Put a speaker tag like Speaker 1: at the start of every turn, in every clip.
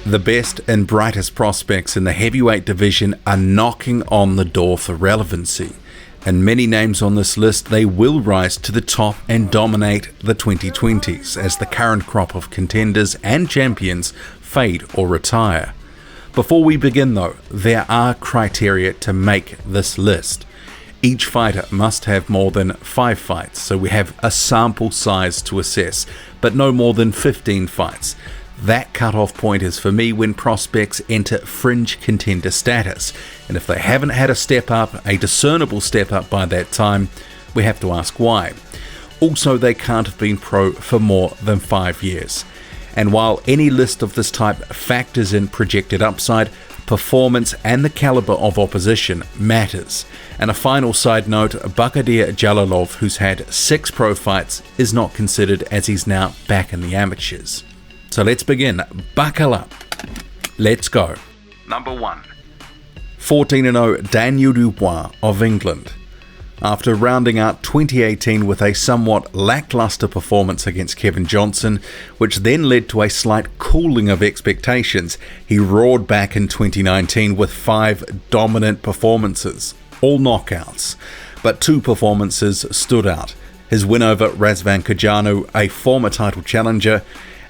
Speaker 1: The best and brightest prospects in the heavyweight division are knocking on the door for relevancy, and many names on this list, they will rise to the top and dominate the 2020s as the current crop of contenders and champions fade or retire. Before we begin though, there are criteria to make this list. Each fighter must have more than 5 fights, so we have a sample size to assess, but no more than 15 fights. That cutoff point is for me when prospects enter fringe contender status, and if they haven't had a step up, a discernible step up by that time, we have to ask why. Also, they can't have been pro for more than 5 years. And while any list of this type factors in projected upside, performance and the caliber of opposition matters. And a final side note, Bakhtir Jalilov, who's had 6 pro fights, is not considered as he's now back in the amateurs. So let's begin. Buckle up. Let's go. Number 1. 14-0 Daniel Dubois of England. After rounding out 2018 with a somewhat lackluster performance against Kevin Johnson, which then led to a slight cooling of expectations, he roared back in 2019 with 5 dominant performances, all knockouts. But 2 performances stood out. His win over Razvan Kajanu, a former title challenger,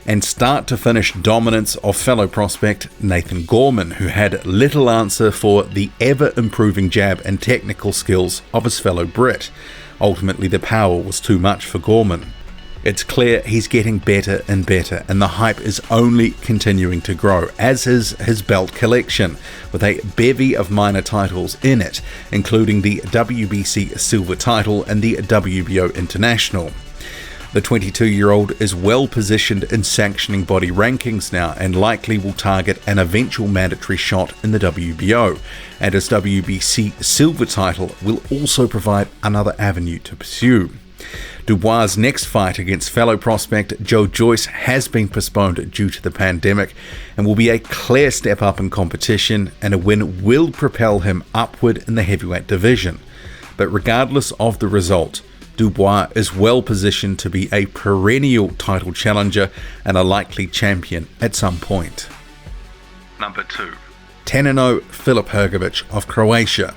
Speaker 1: and start-to-finish dominance of fellow prospect Nathan Gorman, who had little answer for the ever-improving jab and technical skills of his fellow Brit. Ultimately, the power was too much for Gorman. It's clear he's getting better and better, and the hype is only continuing to grow, as is his belt collection, with a bevy of minor titles in it, including the WBC Silver title and the WBO International. The 22-year-old is well positioned in sanctioning body rankings now and likely will target an eventual mandatory shot in the WBO, and his WBC silver title will also provide another avenue to pursue. Dubois' next fight against fellow prospect Jo Joyce has been postponed due to the pandemic and will be a clear step up in competition, and a win will propel him upward in the heavyweight division. But regardless of the result, Dubois is well positioned to be a perennial title challenger and a likely champion at some point. Number 2. 10-0 Filip Hrgovic of Croatia.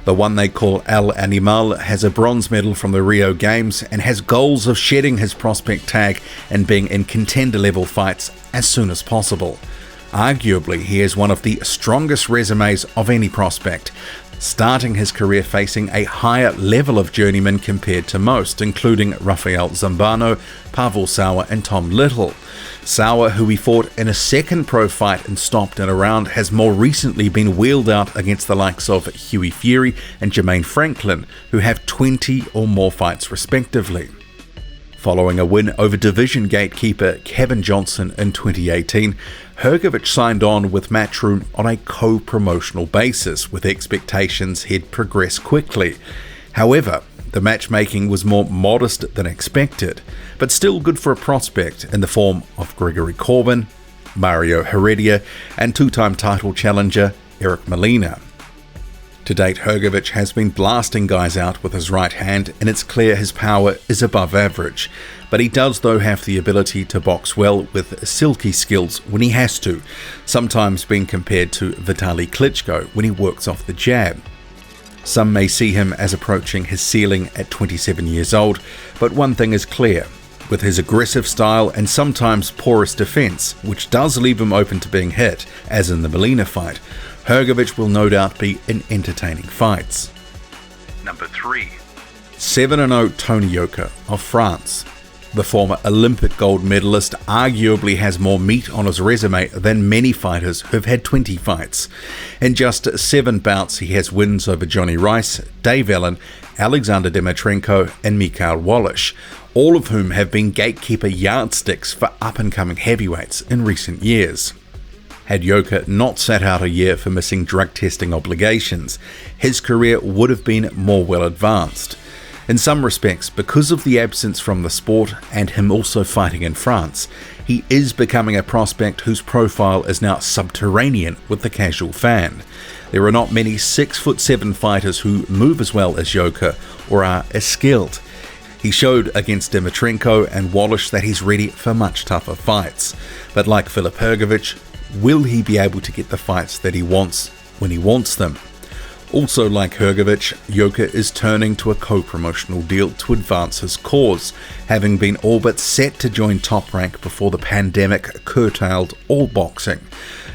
Speaker 1: The one they call El Animal has a bronze medal from the Rio Games and has goals of shedding his prospect tag and being in contender-level fights as soon as possible. Arguably, he has one of the strongest resumes of any prospect, starting his career facing a higher level of journeymen compared to most, including Rafael Zambano, Pavel Sauer and Tom Little. Sauer, who he fought in a second pro fight and stopped in a round, has more recently been wheeled out against the likes of Hughie Fury and Jermaine Franklin, who have 20 or more fights respectively. Following a win over division gatekeeper Kevin Johnson in 2018, Hrgovic signed on with Matchroom on a co-promotional basis, with expectations he'd progress quickly. However, the matchmaking was more modest than expected, but still good for a prospect in the form of Gregory Corbin, Mario Heredia, and 2-time title challenger Eric Molina. To date, Hrgovic has been blasting guys out with his right hand, and it's clear his power is above average. But he does though have the ability to box well with silky skills when he has to, sometimes being compared to Vitaly Klitschko when he works off the jab. Some may see him as approaching his ceiling at 27 years old, but one thing is clear. With his aggressive style and sometimes porous defense, which does leave him open to being hit, as in the Molina fight, Hrgovic will no doubt be in entertaining fights. Number 3. 7-0 Toni Yoka of France. The former Olympic gold medalist arguably has more meat on his resume than many fighters who've had 20 fights. In just 7 bouts, he has wins over Johnny Rice, Dave Allen, Alexander Dimitrenko and Mikhail Wallisch, all of whom have been gatekeeper yardsticks for up-and-coming heavyweights in recent years. Had Yoka not sat out a year for missing drug testing obligations, his career would have been more well advanced. In some respects, because of the absence from the sport and him also fighting in France, he is becoming a prospect whose profile is now subterranean with the casual fan. There are not many 6'7" fighters who move as well as Yoka or are as skilled. He showed against Dimitrenko and Wallisch that he's ready for much tougher fights. But like Filip Hrgovic, will he be able to get the fights that he wants when he wants them? Also, like Hrgovic, Yoka is turning to a co-promotional deal to advance his cause, having been all but set to join Top Rank before the pandemic curtailed all boxing.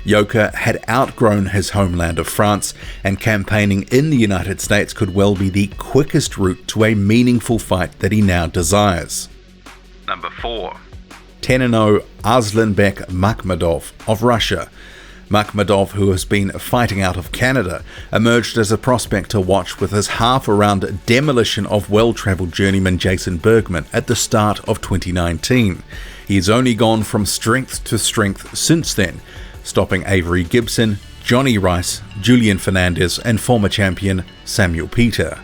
Speaker 1: Yoka had outgrown his homeland of France, and campaigning in the United States could well be the quickest route to a meaningful fight that he now desires. Number 4. 10-0 Arslanbek Makhmudov of Russia. Makhmudov, who has been fighting out of Canada, emerged as a prospect to watch with his half-around demolition of well-travelled journeyman Jason Bergman at the start of 2019. He has only gone from strength to strength since then, stopping Avery Gibson, Johnny Rice, Julian Fernandez and former champion Samuel Petar.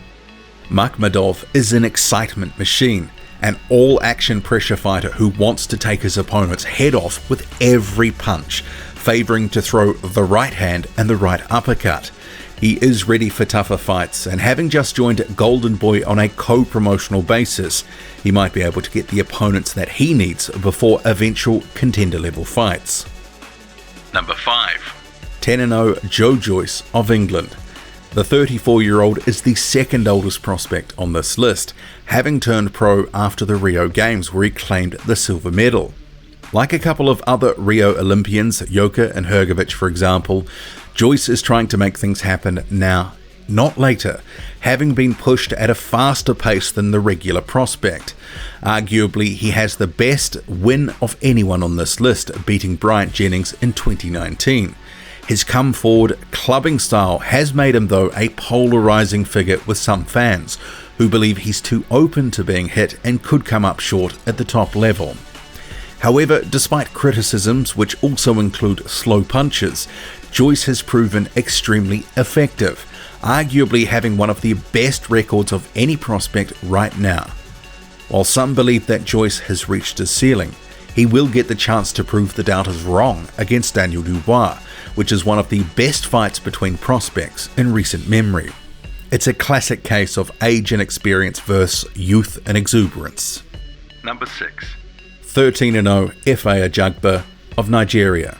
Speaker 1: Makhmudov is an excitement machine, an all-action pressure fighter who wants to take his opponent's head off with every punch, favouring to throw the right hand and the right uppercut. He is ready for tougher fights, and having just joined Golden Boy on a co-promotional basis, he might be able to get the opponents that he needs before eventual contender-level fights. Number 5. 10-0 Jo Joyce of England. The 34-year-old is the second oldest prospect on this list, having turned pro after the Rio Games where he claimed the silver medal. Like a couple of other Rio Olympians, Yoka and Hrgovic for example, Joyce is trying to make things happen now, not later, having been pushed at a faster pace than the regular prospect. Arguably, he has the best win of anyone on this list, beating Bryant Jennings in 2019. His come-forward, clubbing style has made him, though, a polarising figure with some fans, who believe he's too open to being hit and could come up short at the top level. However, despite criticisms which also include slow punches, Joyce has proven extremely effective, arguably having one of the best records of any prospect right now. While some believe that Joyce has reached his ceiling, he will get the chance to prove the doubters wrong against Daniel Dubois, which is one of the best fights between prospects in recent memory. It's a classic case of age and experience versus youth and exuberance. Number 6. 13-0 F.A. Ajagba of Nigeria.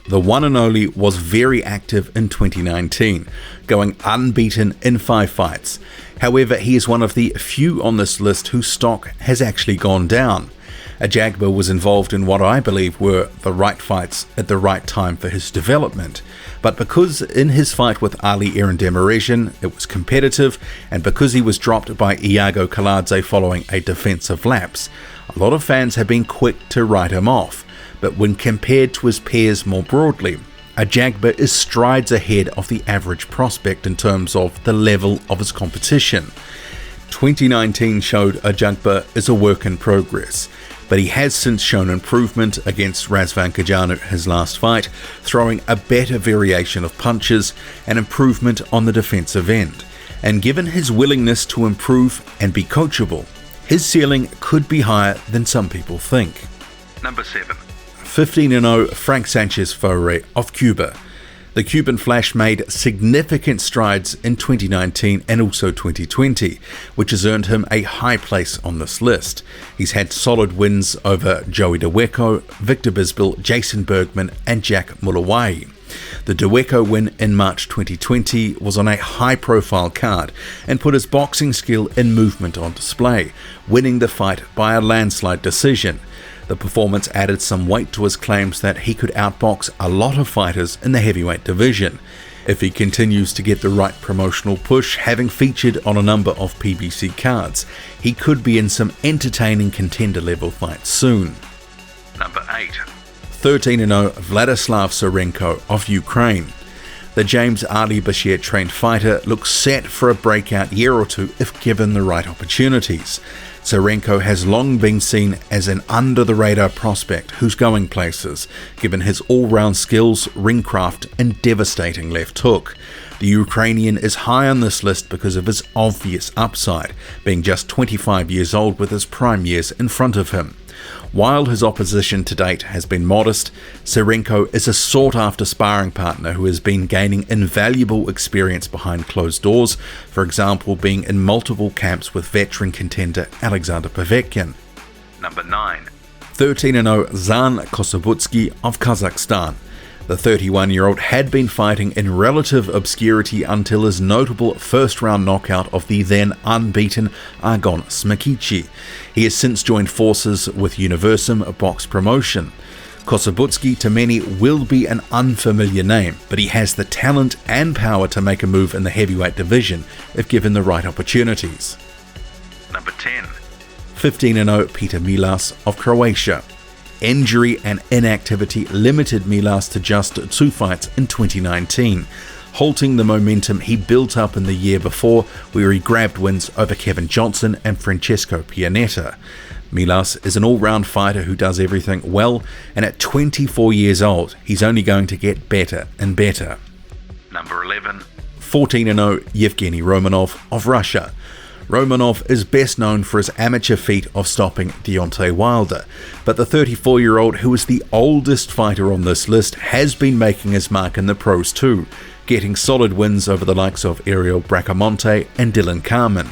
Speaker 1: The one and only was very active in 2019, going unbeaten in 5 fights. However, he is one of the few on this list whose stock has actually gone down. Ajagba was involved in what I believe were the right fights at the right time for his development, but because in his fight with Ali Erendemirezhin it was competitive, and because he was dropped by Iago Kaladze following a defensive lapse, a lot of fans have been quick to write him off. But when compared to his peers more broadly, Ajagba is strides ahead of the average prospect in terms of the level of his competition. 2019 showed Ajagba is a work in progress, but he has since shown improvement against Razvan Kajanu his last fight, throwing a better variation of punches and improvement on the defensive end. And given his willingness to improve and be coachable, his ceiling could be higher than some people think. Number 7. 15-0 Frank Sanchez of Cuba. The Cuban Flash made significant strides in 2019 and also 2020, which has earned him a high place on this list. He's had solid wins over Joey Dychko, Victor Bisbal, Jason Bergman and Jack Mulawai. The Dychko win in March 2020 was on a high-profile card and put his boxing skill and movement on display, winning the fight by a landslide decision. The performance added some weight to his claims that he could outbox a lot of fighters in the heavyweight division. If he continues to get the right promotional push, having featured on a number of PBC cards, he could be in some entertaining contender-level fights soon. Number 8. 13-0 Vladislav Sorento of Ukraine. The James Ali Bashir trained fighter looks set for a breakout year or two if given the right opportunities. Sirenko has long been seen as an under-the-radar prospect who's going places, given his all-round skills, ringcraft and devastating left hook. The Ukrainian is high on this list because of his obvious upside, being just 25 years old with his prime years in front of him. While his opposition to date has been modest, Sirenko is a sought-after sparring partner who has been gaining invaluable experience behind closed doors, for example being in multiple camps with veteran contender Alexander Povetkin. Number 9. 13-0 Zhan Kossobutskiy of Kazakhstan. The 31-year-old had been fighting in relative obscurity until his notable first-round knockout of the then unbeaten Argon Smikici. He has since joined forces with Universum Box Promotion. Kossobutskiy to many will be an unfamiliar name, but he has the talent and power to make a move in the heavyweight division if given the right opportunities.
Speaker 2: Number 10.
Speaker 1: 15-0 Petar Milas of Croatia. Injury and inactivity limited Milas to just 2 fights in 2019, halting the momentum he built up in the year before, where he grabbed wins over Kevin Johnson and Francesco Pianetta. Milas is an all-round fighter who does everything well, and at 24 years old, he's only going to get better and better.
Speaker 2: Number 11.
Speaker 1: 14-0 Yevgeny Romanov of Russia. Romanov is best known for his amateur feat of stopping Deontay Wilder, but the 34-year-old, who is the oldest fighter on this list, has been making his mark in the pros too, getting solid wins over the likes of Ariel Bracamonte and Dylan Carmen.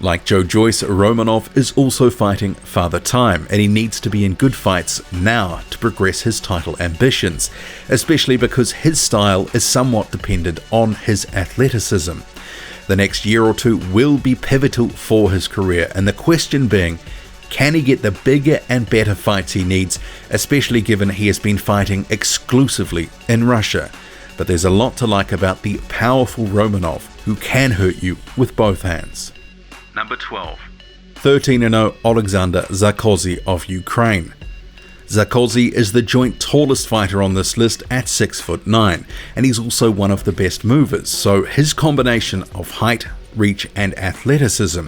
Speaker 1: Like Jo Joyce, Romanov is also fighting Father Time, and he needs to be in good fights now to progress his title ambitions, especially because his style is somewhat dependent on his athleticism. The next year or two will be pivotal for his career, and the question being, can he get the bigger and better fights he needs, especially given he has been fighting exclusively in Russia. But there's a lot to like about the powerful Romanov, who can hurt you with both hands.
Speaker 2: Number 12.
Speaker 1: 13-0 Oleksandr Zakhozhyi of Ukraine. Zakhozhyi is the joint tallest fighter on this list at 6'9", and he's also one of the best movers, so his combination of height, reach and athleticism,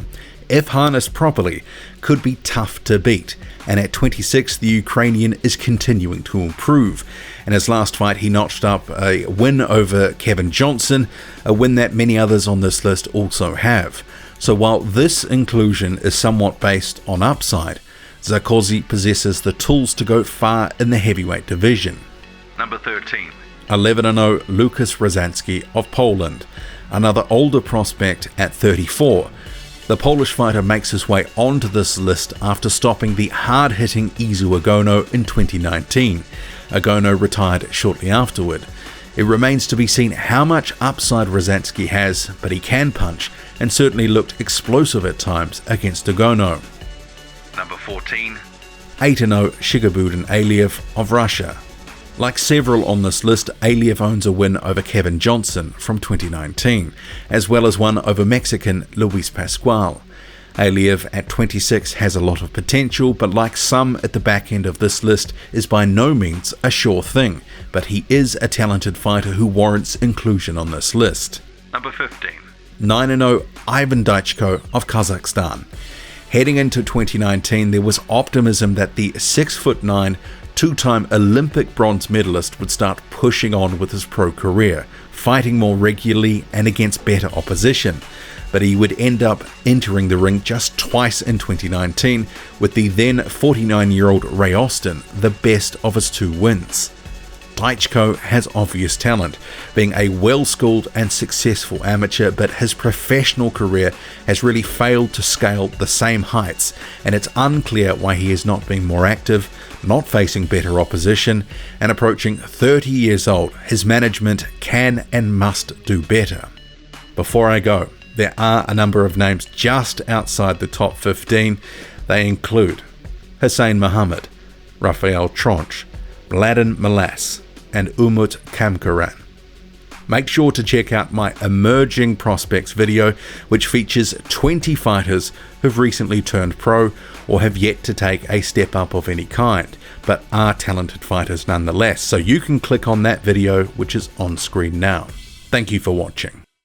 Speaker 1: if harnessed properly, could be tough to beat. And at 26, the Ukrainian is continuing to improve. In his last fight, he notched up a win over Kevin Johnson, a win that many others on this list also have. So while this inclusion is somewhat based on upside, Zakhozhyi possesses the tools to go far in the heavyweight division.
Speaker 2: Number 13.
Speaker 1: 11-0 Lucasz Rozanski of Poland, another older prospect at 34. The Polish fighter makes his way onto this list after stopping the hard-hitting Izu Agono in 2019. Agono retired shortly afterward. It remains to be seen how much upside Rozanski has, but he can punch and certainly looked explosive at times against Agono.
Speaker 2: Number 14.
Speaker 1: 8-0 Shigabudin Aliev of Russia. Like several on this list, Aliev owns a win over Kevin Johnson from 2019, as well as one over Mexican Luis Pascual. Aliev at 26 has a lot of potential, but like some at the back end of this list, is by no means a sure thing, but he is a talented fighter who warrants inclusion on this list.
Speaker 2: Number 15.
Speaker 1: 9-0 Ivan Dychko of Kazakhstan. Heading into 2019, there was optimism that the 6'9", two-time Olympic bronze medalist would start pushing on with his pro career, fighting more regularly and against better opposition. But he would end up entering the ring just twice in 2019, with the then 49-year-old Ray Austin the best of his 2 wins. Dychko has obvious talent, being a well-schooled and successful amateur, but his professional career has really failed to scale the same heights, and it's unclear why he is not being more active, not facing better opposition, and approaching 30 years old. His management can and must do better. Before I go, there are a number of names just outside the top 15. They include Hussein Muhammad, Rafael Tronch, Mladen Milas, and Umut Kamkaran. Make sure to check out my Emerging Prospects video, which features 20 fighters who've recently turned pro or have yet to take a step up of any kind, but are talented fighters nonetheless. So you can click on that video, which is on screen now. Thank you for watching.